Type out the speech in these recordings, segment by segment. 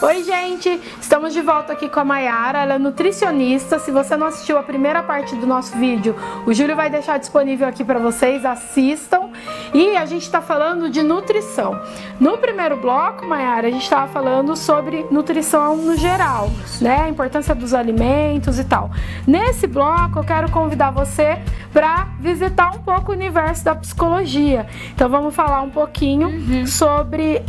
Oi, gente! Estamos de volta aqui com a Mayara, ela é nutricionista. Se você não assistiu a primeira parte do nosso vídeo, o Júlio vai deixar disponível aqui para vocês, assistam. E a gente está falando de nutrição. No primeiro bloco, Mayara, a gente estava falando sobre nutrição no geral, né? A importância dos alimentos e tal. Nesse bloco, eu quero convidar você para visitar um pouco o universo da psicologia. Então, vamos falar um pouquinho sobre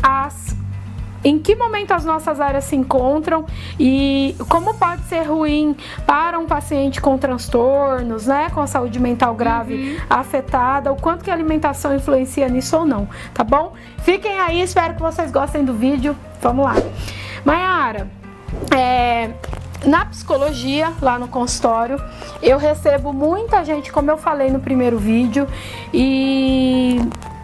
em que momento as nossas áreas se encontram e como pode ser ruim para um paciente com transtornos, né, com a saúde mental grave afetada, o quanto que a alimentação influencia nisso ou não, tá bom? Fiquem aí, espero que vocês gostem do vídeo. Vamos lá. Mayara, na psicologia, lá no consultório, eu recebo muita gente, como eu falei no primeiro vídeo,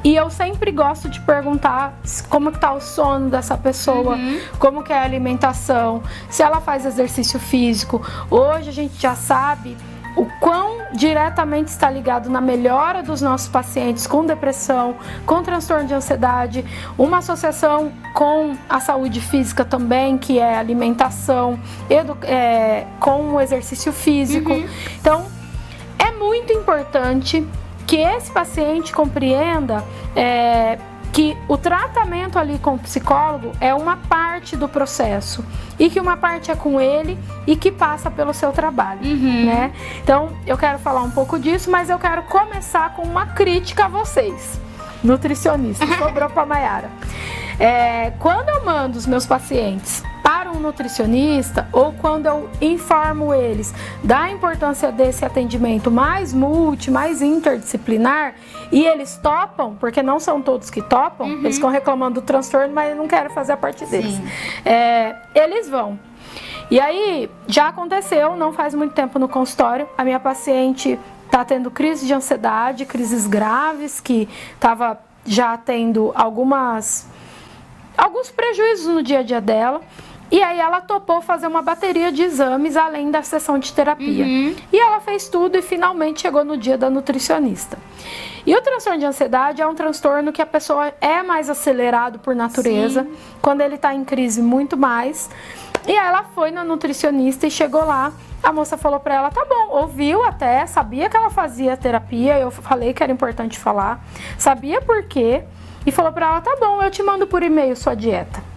e eu sempre gosto de perguntar como que tá o sono dessa pessoa, como que é a alimentação, se ela faz exercício físico. Hoje a gente já sabe o quão diretamente está ligado na melhora dos nossos pacientes com depressão, com transtorno de ansiedade, uma associação com a saúde física também, que é alimentação, com o exercício físico. Então, é muito importante que esse paciente compreenda que o tratamento ali com o psicólogo é uma parte do processo e que uma parte é com ele e que passa pelo seu trabalho, né? Então, eu quero falar um pouco disso, mas eu quero começar com uma crítica a vocês, nutricionistas. Sobrou pra Mayara. Quando eu mando os meus pacientes para um nutricionista ou quando eu informo eles da importância desse atendimento mais mais interdisciplinar e eles topam, porque não são todos que topam, eles ficam reclamando do transtorno, mas eu não quero fazer a parte deles. Eles vão. E aí, já aconteceu, não faz muito tempo no consultório, a minha paciente está tendo crise de ansiedade, crises graves, que estava já tendo alguns prejuízos no dia a dia dela. E aí ela topou fazer uma bateria de exames além da sessão de terapia. E ela fez tudo e finalmente chegou no dia da nutricionista. E o transtorno de ansiedade é um transtorno que a pessoa é mais acelerado por natureza, quando ele está em crise muito mais. E aí ela foi na nutricionista e chegou lá, a moça falou pra ela, tá bom, ouviu até, sabia que ela fazia terapia, eu falei que era importante falar, sabia por quê, e falou pra ela, tá bom, eu te mando por e-mail sua dieta.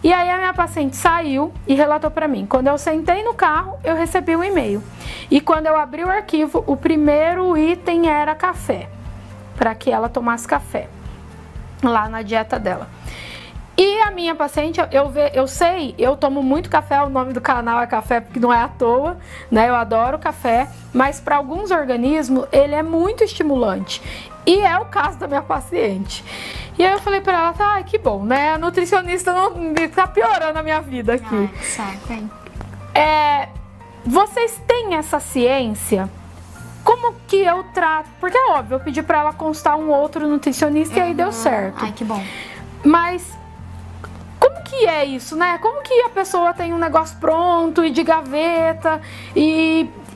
E aí a minha paciente saiu e relatou para mim. Quando eu sentei no carro, eu recebi um e-mail. E quando eu abri o arquivo, o primeiro item era café. Para que ela tomasse café lá na dieta dela. E a minha paciente, eu tomo muito café, o nome do canal é Café porque não é à toa, né? Eu adoro café, mas para alguns organismos ele é muito estimulante. E é o caso da minha paciente. E aí eu falei pra ela, tá, que bom, né? A nutricionista não tá piorando a minha vida aqui. Vocês têm essa ciência? Como que eu trato? Porque é óbvio, eu pedi pra ela consultar um outro nutricionista e aí deu certo. Ai, que bom. Mas como que é isso, né? Como que a pessoa tem um negócio pronto e de gaveta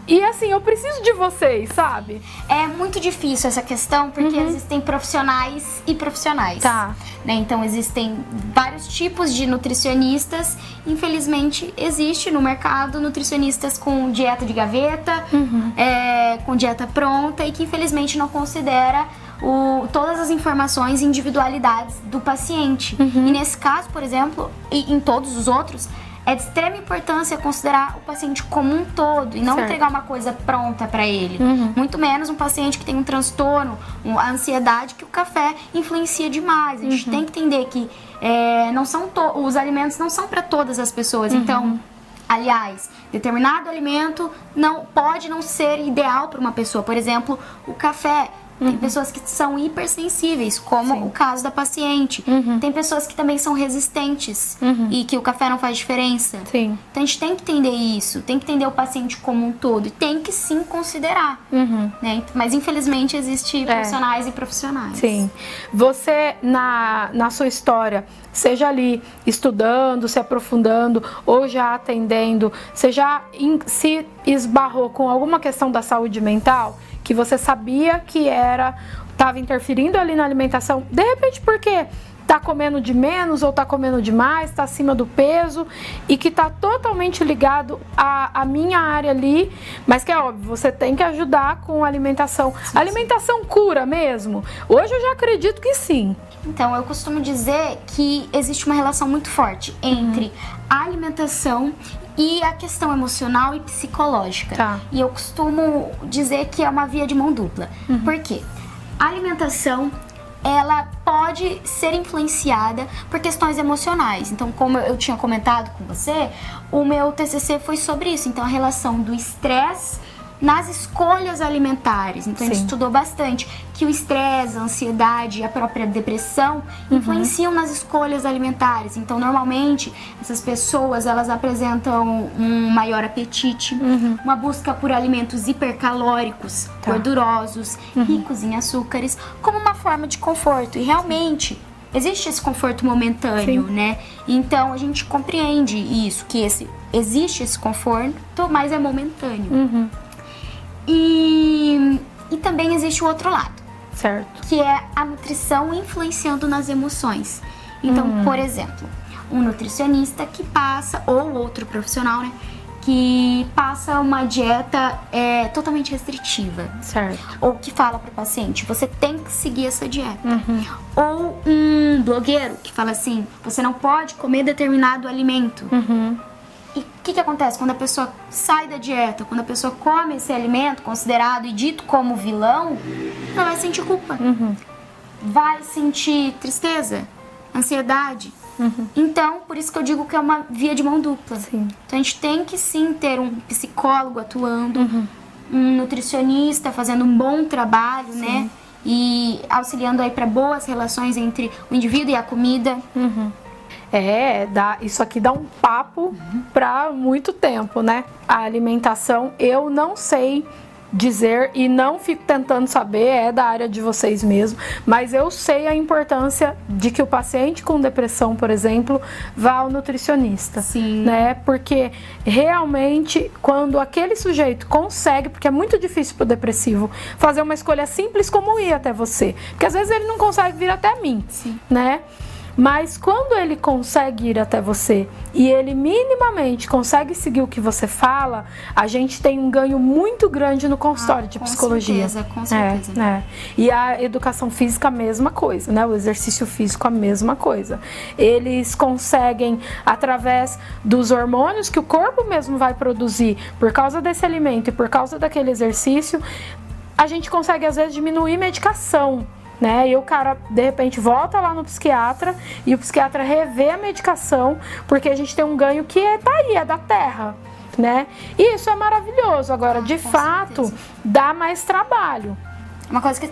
e assim, eu preciso de vocês, sabe? É muito difícil essa questão, porque existem profissionais e profissionais. Tá. Né? Então, existem vários tipos de nutricionistas. Infelizmente, existe no mercado nutricionistas com dieta de gaveta, com dieta pronta e que infelizmente não considera todas as informações e individualidades do paciente. E nesse caso, por exemplo, e em todos os outros, é de extrema importância considerar o paciente como um todo e não entregar uma coisa pronta para ele. Muito menos um paciente que tem um transtorno, a ansiedade, que o café influencia demais. A gente tem que entender que os alimentos não são para todas as pessoas. Então, aliás, determinado alimento pode não ser ideal para uma pessoa. Por exemplo, o café. Tem pessoas que são hipersensíveis, como o caso da paciente. Tem pessoas que também são resistentes e que o café não faz diferença. Então a gente tem que entender isso, tem que entender o paciente como um todo e tem que sim considerar. Né? Mas infelizmente existe profissionais e profissionais. Você, na sua história, seja ali estudando, se aprofundando ou já atendendo, você já se esbarrou com alguma questão da saúde mental? Que você sabia que estava interferindo ali na alimentação, de repente porque tá comendo de menos ou tá comendo demais, tá acima do peso e que tá totalmente ligado à minha área ali, mas que é óbvio, você tem que ajudar com a alimentação. Sim, alimentação cura mesmo? Hoje eu já acredito que sim. Então, eu costumo dizer que existe uma relação muito forte entre a alimentação e a questão emocional e psicológica. Tá. E eu costumo dizer que é uma via de mão dupla. Por quê? A alimentação, ela pode ser influenciada por questões emocionais. Então, como eu tinha comentado com você, o meu TCC foi sobre isso. Então, a relação do estresse nas escolhas alimentares. Então, a gente estudou bastante que o estresse, a ansiedade e a própria depressão influenciam nas escolhas alimentares. Então, normalmente, essas pessoas, elas apresentam um maior apetite, uma busca por alimentos hipercalóricos, gordurosos, ricos em açúcares, como uma forma de conforto. E realmente, existe esse conforto momentâneo, né? Então, a gente compreende isso, que existe esse conforto, mas é momentâneo. E também existe o outro lado, certo? Que é a nutrição influenciando nas emoções. Então, por exemplo, um nutricionista que passa, ou outro profissional, né, que passa uma dieta totalmente restritiva. Certo. Ou que fala para o paciente, você tem que seguir essa dieta. Ou um blogueiro que fala assim, você não pode comer determinado alimento. E o que acontece quando a pessoa sai da dieta, quando a pessoa come esse alimento considerado e dito como vilão, ela vai sentir culpa, vai sentir tristeza, ansiedade. Então, por isso que eu digo que é uma via de mão dupla. Então, a gente tem que sim ter um psicólogo atuando, um nutricionista fazendo um bom trabalho, né? E auxiliando aí para boas relações entre o indivíduo e a comida. Isso aqui dá um papo para muito tempo, né? A alimentação, eu não sei dizer e não fico tentando saber, é da área de vocês mesmo, mas eu sei a importância de que o paciente com depressão, por exemplo, vá ao nutricionista, né? Porque realmente quando aquele sujeito consegue, porque é muito difícil pro depressivo fazer uma escolha simples como ir até você, porque às vezes ele não consegue vir até mim, né? Mas quando ele consegue ir até você e ele minimamente consegue seguir o que você fala, a gente tem um ganho muito grande no consultório de psicologia. Com certeza. E a educação física, a mesma coisa, né? O exercício físico, a mesma coisa. Eles conseguem, através dos hormônios que o corpo mesmo vai produzir por causa desse alimento e por causa daquele exercício, a gente consegue, às vezes, diminuir medicação. Né? E o cara, de repente, volta lá no psiquiatra e o psiquiatra revê a medicação, porque a gente tem um ganho que tá aí, é da terra, né? E isso é maravilhoso. Agora, de fato, dá mais trabalho. Uma coisa que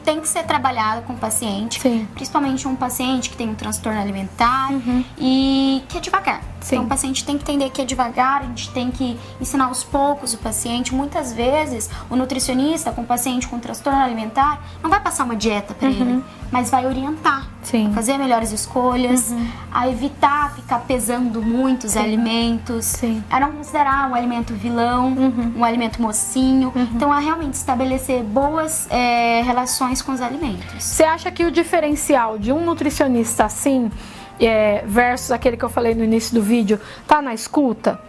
tem que ser trabalhada com o paciente, principalmente um paciente que tem um transtorno alimentar e que é devagar. Então, o paciente tem que entender que é devagar, a gente tem que ensinar aos poucos o paciente. Muitas vezes, o nutricionista com o paciente com transtorno alimentar não vai passar uma dieta para ele, mas vai orientar a fazer melhores escolhas, a evitar ficar pesando muito os alimentos, a não considerar um alimento vilão, um alimento mocinho. Então, a realmente estabelecer boas relações com os alimentos. Você acha que o diferencial de um nutricionista assim versus aquele que eu falei no início do vídeo, tá na escuta?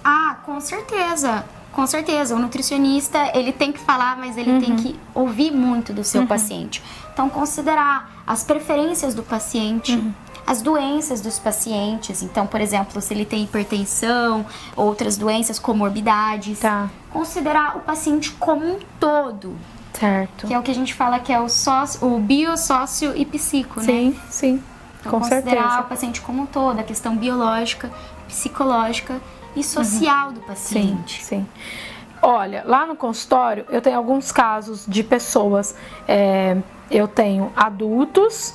Ah, com certeza. Com certeza. O nutricionista, ele tem que falar, mas ele tem que ouvir muito do seu paciente. Então, considerar as preferências do paciente, as doenças dos pacientes. Então, por exemplo, se ele tem hipertensão, outras doenças, comorbidades. Considerar o paciente como um todo. Certo. Que é o que a gente fala que é o bio, sócio e psico, né? Sim. Então, com considerar certeza. o paciente como um todo, a questão biológica, psicológica e social do paciente. Sim. Olha, lá no consultório eu tenho alguns casos de pessoas, eu tenho adultos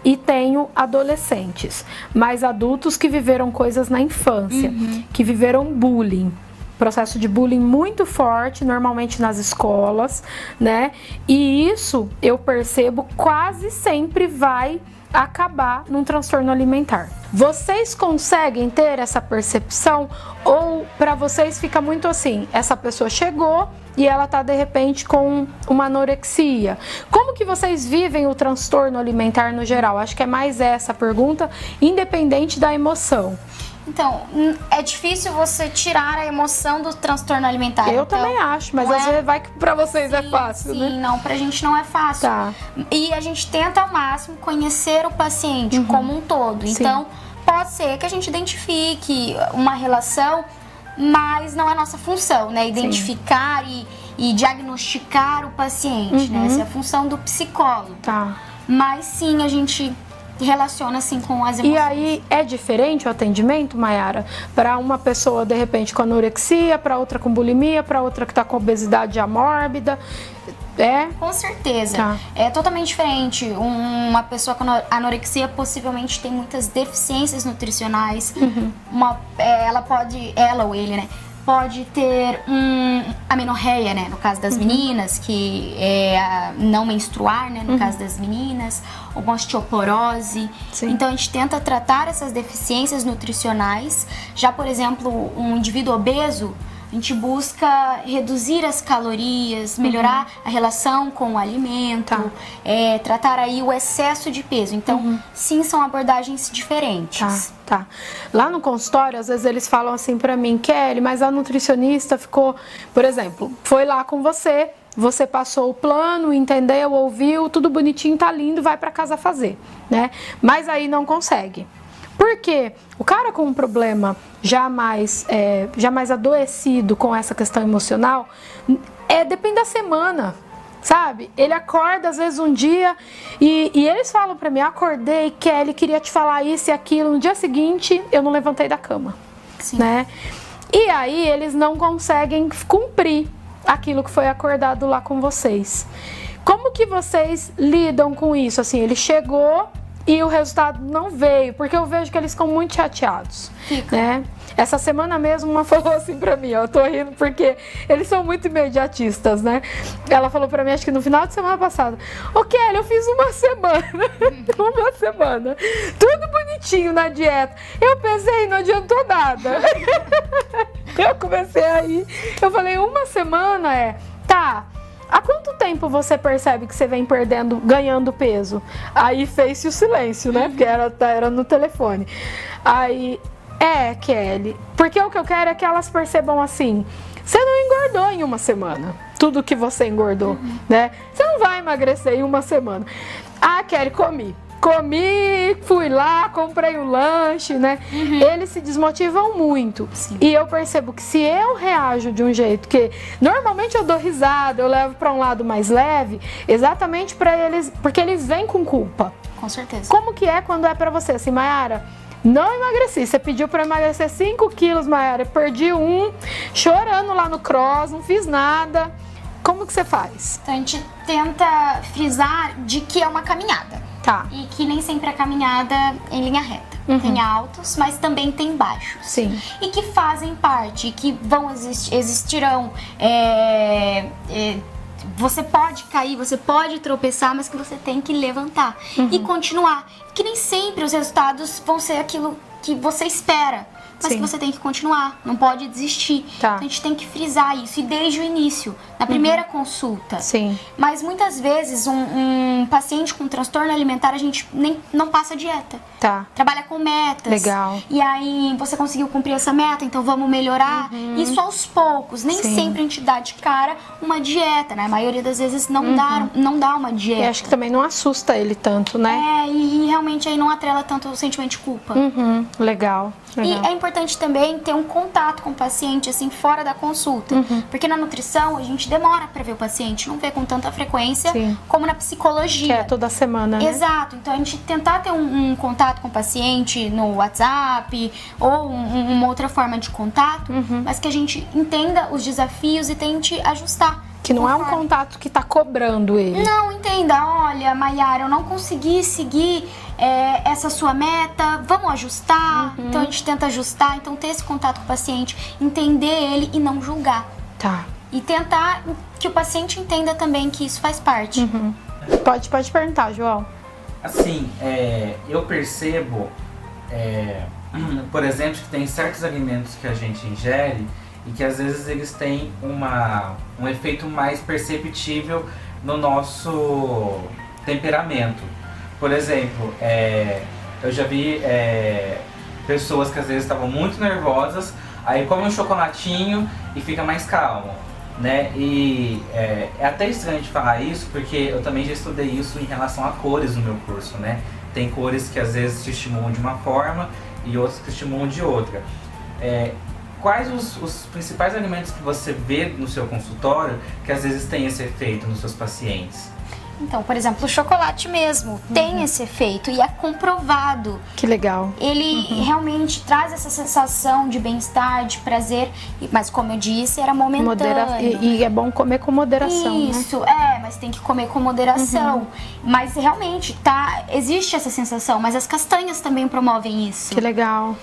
e tenho adolescentes, mas adultos que viveram coisas na infância, que viveram bullying. Processo de bullying muito forte, normalmente nas escolas, né? E isso eu percebo quase sempre vai acabar num transtorno alimentar. Vocês conseguem ter essa percepção ou para vocês fica muito assim, essa pessoa chegou e ela tá de repente com uma anorexia? Como que vocês vivem o transtorno alimentar no geral? Acho que é mais essa a pergunta, independente da emoção. Então, é difícil você tirar a emoção do transtorno alimentar. Eu também acho, mas às vezes vai que pra vocês é fácil, sim, né? Sim, não, pra gente não é fácil. Tá. E a gente tenta ao máximo conhecer o paciente como um todo. Sim. Então, pode ser que a gente identifique uma relação, mas não é nossa função, né? Identificar e diagnosticar o paciente, né? Essa é a função do psicólogo. Tá. Mas sim, a gente relaciona assim com as emoções. E aí é diferente o atendimento, Mayara? Para uma pessoa de repente com anorexia, para outra com bulimia, para outra que tá com obesidade já mórbida? É? Com certeza. Tá. É totalmente diferente. Uma pessoa com anorexia possivelmente tem muitas deficiências nutricionais. Ela ou ele, né? Pode ter amenorreia, né? No caso das meninas, que é não menstruar, né? No caso das meninas, ou uma osteoporose. Sim. Então a gente tenta tratar essas deficiências nutricionais. Já, por exemplo, um indivíduo obeso, a gente busca reduzir as calorias, melhorar a relação com o alimento, tratar aí o excesso de peso. Então, sim, são abordagens diferentes. Tá. Lá no consultório, às vezes eles falam assim pra mim, Kelly, mas a nutricionista ficou, por exemplo, foi lá com você, você passou o plano, entendeu, ouviu, tudo bonitinho, tá lindo, vai pra casa fazer, né? Mas aí não consegue. Porque o cara com um problema já mais adoecido com essa questão emocional, depende da semana, sabe? Ele acorda às vezes um dia e eles falam pra mim, acordei, Kelly, queria te falar isso e aquilo, no dia seguinte eu não levantei da cama, né? E aí eles não conseguem cumprir aquilo que foi acordado lá com vocês. Como que vocês lidam com isso? Assim, ele chegou e o resultado não veio, porque eu vejo que eles ficam muito chateados, né? Essa semana mesmo uma falou assim pra mim, eu tô rindo porque eles são muito imediatistas, né? Ela falou pra mim, acho que no final de semana passada, ô Kelly, eu fiz uma semana, tudo bonitinho na dieta, eu pensei, não adiantou nada. Eu comecei aí, eu falei, uma semana há quanto tempo você percebe que você vem ganhando peso? Aí fez-se o silêncio, né? Porque era no telefone. Aí, Kelly, porque o que eu quero é que elas percebam assim, você não engordou em uma semana, tudo que você engordou, né? Você não vai emagrecer em uma semana. Kelly, comi, fui lá, comprei um lanche, né? Eles se desmotivam muito. Sim. E eu percebo que se eu reajo de um jeito que normalmente eu dou risada, eu levo para um lado mais leve, exatamente para eles, porque eles vêm com culpa. Com certeza. Como que é quando é para você assim, Mayara? Não emagreci, você pediu para emagrecer 5 quilos, Mayara, perdi chorando lá no cross, não fiz nada. Como que você faz? Então a gente tenta frisar de que é uma caminhada. Tá. E que nem sempre a caminhada é em linha reta. Tem altos, mas também tem baixos. Sim. E que fazem parte, que existirão. Você pode cair, você pode tropeçar, mas que você tem que levantar e continuar. Que nem sempre os resultados vão ser aquilo que você espera, mas Sim. que você tem que continuar, não pode desistir. Tá. Então a gente tem que frisar isso, e desde o início, na primeira consulta. Sim. Mas muitas vezes um paciente com transtorno alimentar, a gente não passa dieta. Tá. Trabalha com metas. Legal. E aí você conseguiu cumprir essa meta, então vamos melhorar. Isso aos poucos. Nem Sim. sempre a gente dá de cara uma dieta, né? A maioria das vezes não dá uma dieta. E acho que também não assusta ele tanto, né? E realmente aí não atrela tanto o sentimento de culpa. Legal. E é importante também ter um contato com o paciente, assim, fora da consulta. Porque na nutrição a gente demora pra ver o paciente, não vê com tanta frequência Sim. como na psicologia. Que é toda semana, né? Exato. Então a gente tentar ter um contato com o paciente no WhatsApp ou uma outra forma de contato, mas que a gente entenda os desafios e tente ajustar. Que não é um contato que tá cobrando ele. Não, entenda, olha, Mayara, eu não consegui seguir essa sua meta, vamos ajustar. Então a gente tenta ajustar, então ter esse contato com o paciente, entender ele e não julgar. Tá. E tentar que o paciente entenda também que isso faz parte. Pode perguntar, João. Assim, eu percebo, por exemplo, que tem certos alimentos que a gente ingere e que às vezes eles têm um efeito mais perceptível no nosso temperamento. Por exemplo, eu já vi pessoas que às vezes estavam muito nervosas, aí comem um chocolatinho e fica mais calmo, né? E é até estranho de falar isso, porque eu também já estudei isso em relação a cores no meu curso, né? Tem cores que às vezes te estimulam de uma forma e outras que estimulam de outra. Quais os principais alimentos que você vê no seu consultório que às vezes tem esse efeito nos seus pacientes? Então, por exemplo, o chocolate mesmo tem esse efeito e é comprovado. Que legal. Ele realmente traz essa sensação de bem-estar, de prazer, mas como eu disse, era momentâneo. E é bom comer com moderação, Isso, né? mas tem que comer com moderação. Mas realmente, existe essa sensação, mas as castanhas também promovem isso. Que legal.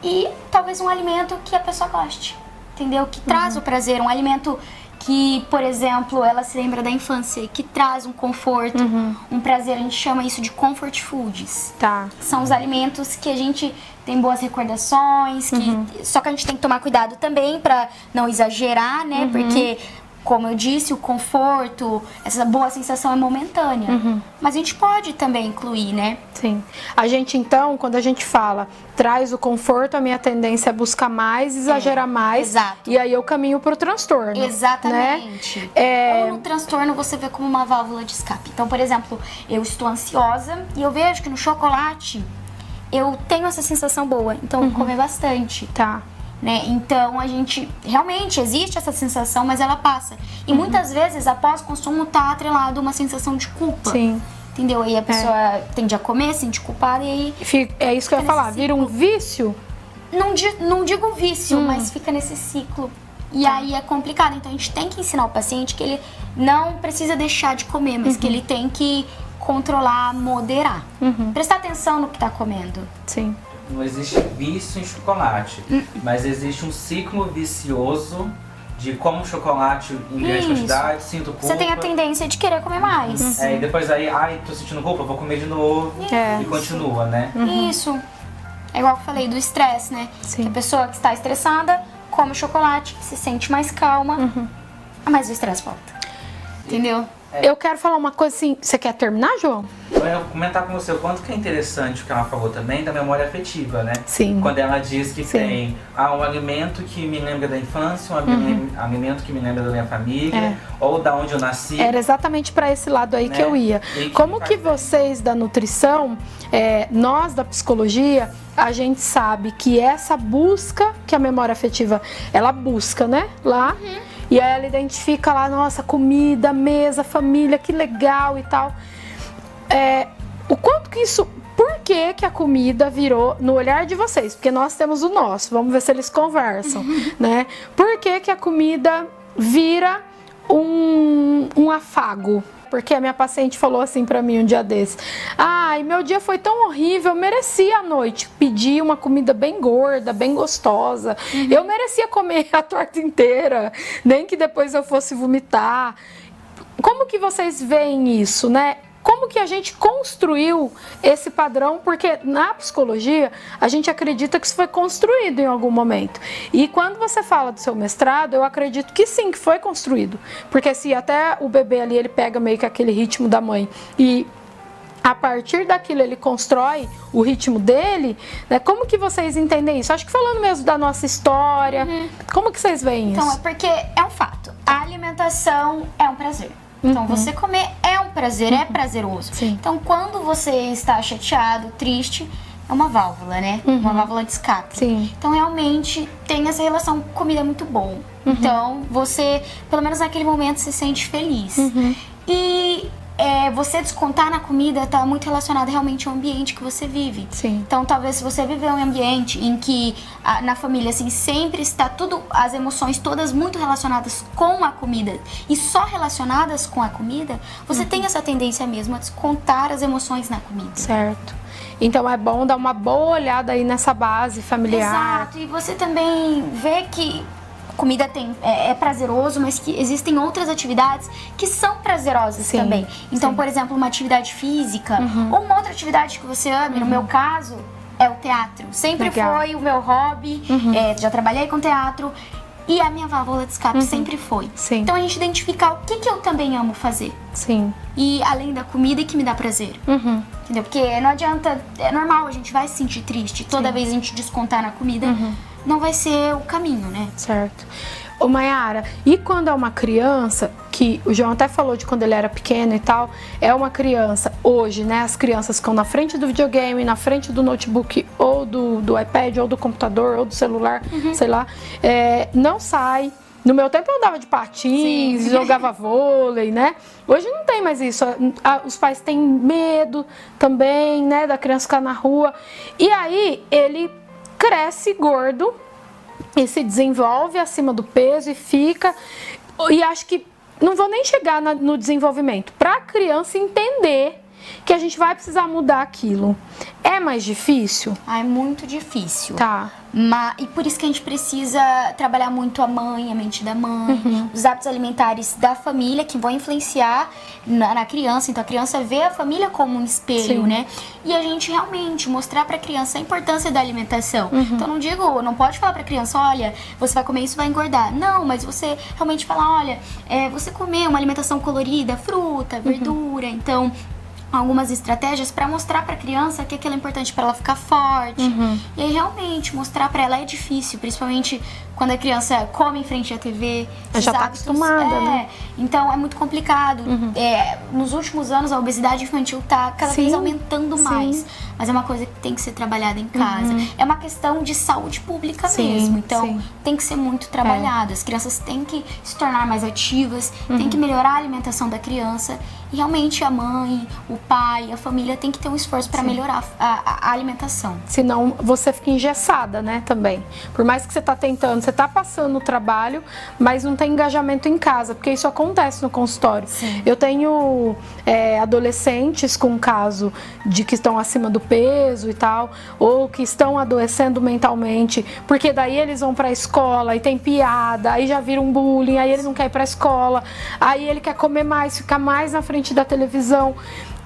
E talvez um alimento que a pessoa goste, entendeu? Que traz o prazer, um alimento que, por exemplo, ela se lembra da infância, que traz um conforto, um prazer. A gente chama isso de comfort foods. Tá. São os alimentos que a gente tem boas recordações, só que a gente tem que tomar cuidado também pra não exagerar, né? Porque, como eu disse, o conforto, essa boa sensação é momentânea. Mas a gente pode também incluir, né? Sim. A gente, então, quando a gente fala, traz o conforto, a minha tendência é buscar mais, exagerar mais. Exato. E aí eu caminho pro transtorno. Exatamente. Né? Ou no transtorno você vê como uma válvula de escape. Então, por exemplo, eu estou ansiosa e eu vejo que no chocolate eu tenho essa sensação boa. Então, eu vou comer bastante. Tá. Né? Então a gente realmente existe essa sensação, mas ela passa. E muitas vezes após o consumo tá atrelado a uma sensação de culpa. Sim. Entendeu? Aí a pessoa tende a comer, se sente culpada e aí. É isso que eu ia falar, vira um vício? Não digo vício, mas fica nesse ciclo. E aí é complicado. Então a gente tem que ensinar o paciente que ele não precisa deixar de comer, mas que ele tem que controlar, moderar. Prestar atenção no que tá comendo. Sim. Não existe vício em chocolate, mas existe um ciclo vicioso de como chocolate em grande quantidade, sinto culpa. Você tem a tendência de querer comer mais. E depois aí, tô sentindo culpa, vou comer de novo e continua, né? Isso. É igual que eu falei do estresse, né? Sim. Que a pessoa que está estressada come chocolate, se sente mais calma, mas o estresse volta. Entendeu? Eu quero falar uma coisa assim. Você quer terminar, João? Eu ia comentar com você o quanto que é interessante o que ela falou também da memória afetiva, né? Sim. Quando ela diz que tem um alimento que me lembra da infância, um alimento que me lembra da minha família, ou da onde eu nasci. Era exatamente para esse lado aí, né, que eu ia. Como que vocês da nutrição, nós da psicologia, a gente sabe que essa busca que a memória afetiva, ela busca, né? Lá. E aí ela identifica lá, nossa, comida, mesa, família, que legal e tal. O quanto que isso... Por que que a comida virou no olhar de vocês? Porque nós temos o nosso, vamos ver se eles conversam, né? Por que que a comida vira um afago? Porque a minha paciente falou assim pra mim um dia desse: ai, meu dia foi tão horrível, eu merecia à noite pedir uma comida bem gorda, bem gostosa. Eu merecia comer a torta inteira, nem que depois eu fosse vomitar. Como que vocês veem isso, né? Como que a gente construiu esse padrão? Porque na psicologia a gente acredita que isso foi construído em algum momento. E quando você fala do seu mestrado, eu acredito que sim, que foi construído. Porque se até o bebê ali, ele pega meio que aquele ritmo da mãe e a partir daquilo ele constrói o ritmo dele, né? Como que vocês entendem isso? Acho que falando mesmo da nossa história, como que vocês veem isso? Então, é porque é um fato. A alimentação é um prazer. Então, você comer é um prazer, é prazeroso. Sim. Então, quando você está chateado, triste, é uma válvula, né? Uma válvula de escape. Sim. Então, realmente, tem essa relação com comida muito bom. Então, você, pelo menos naquele momento, se sente feliz. E você descontar na comida está muito relacionado realmente ao ambiente que você vive. Sim. Então, talvez se você viver um ambiente em que na família assim sempre está tudo, as emoções todas muito relacionadas com a comida e só relacionadas com a comida, você tem essa tendência mesmo a descontar as emoções na comida. Certo. Então é bom dar uma boa olhada aí nessa base familiar. Exato. E você também vê que comida é prazeroso, mas que existem outras atividades que são prazerosas também. Então, por exemplo, uma atividade física ou uma outra atividade que você ama, no meu caso, é o teatro. Sempre foi o meu hobby, já trabalhei com teatro. E a minha válvula de escape sempre foi. Sim. Então a gente identificar o que eu também amo fazer. Sim. E além da comida, que me dá prazer. Entendeu? Porque não adianta, é normal, a gente vai se sentir triste. Toda vez a gente descontar na comida, não vai ser o caminho, né? Certo. Ô Mayara, e quando é uma criança, que o João até falou de quando ele era pequeno e tal, é uma criança, hoje, né, as crianças ficam na frente do videogame, na frente do notebook, ou do iPad, ou do computador, ou do celular, sei lá, não sai. No meu tempo eu andava de patins, jogava vôlei, né? Hoje não tem mais isso. Os pais têm medo também, né, da criança ficar na rua. E aí ele cresce gordo, e se desenvolve acima do peso e fica, e acho que não vou nem chegar no desenvolvimento, para a criança entender que a gente vai precisar mudar aquilo. É mais difícil? É muito difícil. Tá. E por isso que a gente precisa trabalhar muito a mente da mãe, os hábitos alimentares da família, que vão influenciar na criança. Então a criança vê a família como um espelho, né? E a gente realmente mostrar pra criança a importância da alimentação. Então não pode falar pra criança, olha, você vai comer isso, vai engordar. Não, mas você realmente falar, olha, você comer uma alimentação colorida, fruta, verdura, então algumas estratégias para mostrar para a criança que aquilo é importante para ela ficar forte. E aí realmente mostrar para ela é difícil, principalmente quando a criança come em frente à TV. Já tá acostumada, né? Então é muito complicado. Nos últimos anos a obesidade infantil tá cada vez aumentando mais. Mas é uma coisa que tem que ser trabalhada em casa. É uma questão de saúde pública mesmo. Então tem que ser muito trabalhado. As crianças têm que se tornar mais ativas, tem que melhorar a alimentação da criança. E realmente a mãe, o pai, a família tem que ter um esforço para melhorar a alimentação. Senão você fica engessada, né, também. Por mais que você tá tentando, você tá passando o trabalho, mas não tem engajamento em casa, porque isso acontece no consultório. Eu tenho adolescentes com caso de que estão acima do peso e tal, ou que estão adoecendo mentalmente, porque daí eles vão pra escola e tem piada, aí já vira um bullying, aí ele não quer ir pra escola, aí ele quer comer mais, ficar mais na frente da televisão,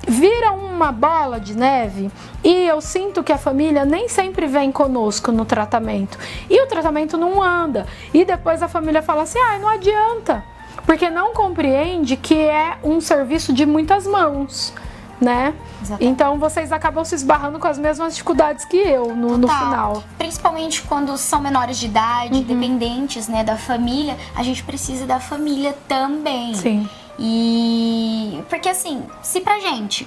vira uma bola de neve. E eu sinto que a família nem sempre vem conosco no tratamento, e o tratamento não anda, e depois a família fala assim, não adianta, porque não compreende que é um serviço de muitas mãos, né? Exatamente. Então vocês acabam se esbarrando com as mesmas dificuldades que eu no final. Principalmente quando são menores de idade, dependentes, né, da família, a gente precisa da família também. Sim. E porque assim, se pra gente,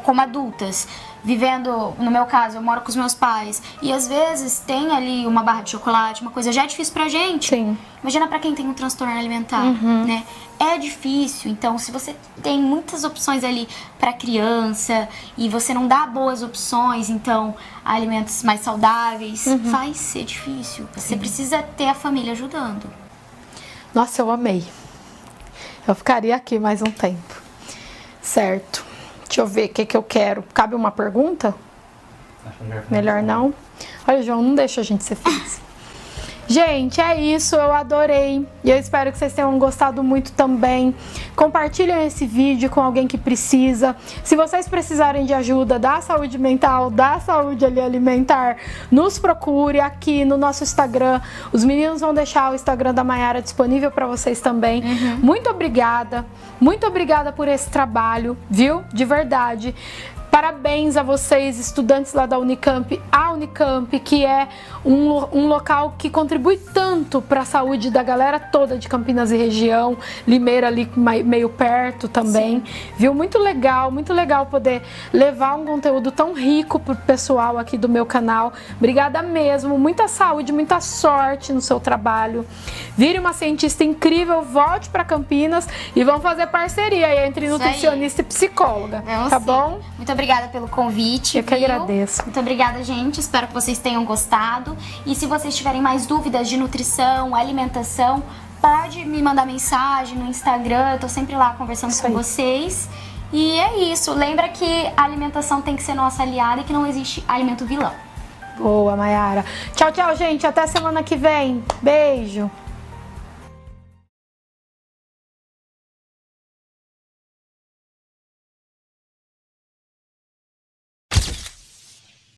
como adultas, vivendo, no meu caso, eu moro com os meus pais, e às vezes tem ali uma barra de chocolate, uma coisa já é difícil pra gente. Imagina pra quem tem um transtorno alimentar, né? É difícil. Então, se você tem muitas opções ali pra criança e você não dá boas opções, então, alimentos mais saudáveis, vai ser difícil. Você precisa ter a família ajudando. Nossa, eu amei. Eu ficaria aqui mais um tempo. Certo. Deixa eu ver o que eu quero. Cabe uma pergunta? Melhor não? Olha, João, não deixa a gente ser feliz. Gente, é isso, eu adorei. E eu espero que vocês tenham gostado muito também. Compartilhem esse vídeo com alguém que precisa. Se vocês precisarem de ajuda da saúde mental, da saúde alimentar, nos procure aqui no nosso Instagram. Os meninos vão deixar o Instagram da Mayara disponível para vocês também. Muito obrigada por esse trabalho, viu? De verdade. Parabéns a vocês, estudantes lá da Unicamp, a Unicamp, que é um local que contribui tanto para a saúde da galera toda de Campinas e região, Limeira ali meio perto também, viu? Muito legal poder levar um conteúdo tão rico pro pessoal aqui do meu canal. Obrigada mesmo, muita saúde, muita sorte no seu trabalho. Vire uma cientista incrível, volte para Campinas e vamos fazer parceria aí entre nutricionista e psicóloga, tá bom? Muito obrigada pelo convite. Eu que agradeço. Muito obrigada, gente. Espero que vocês tenham gostado. E se vocês tiverem mais dúvidas de nutrição, alimentação, pode me mandar mensagem no Instagram. Eu tô sempre lá conversando com vocês. E é isso. Lembra que a alimentação tem que ser nossa aliada e que não existe alimento vilão. Boa, Mayara. Tchau, tchau, gente. Até semana que vem. Beijo.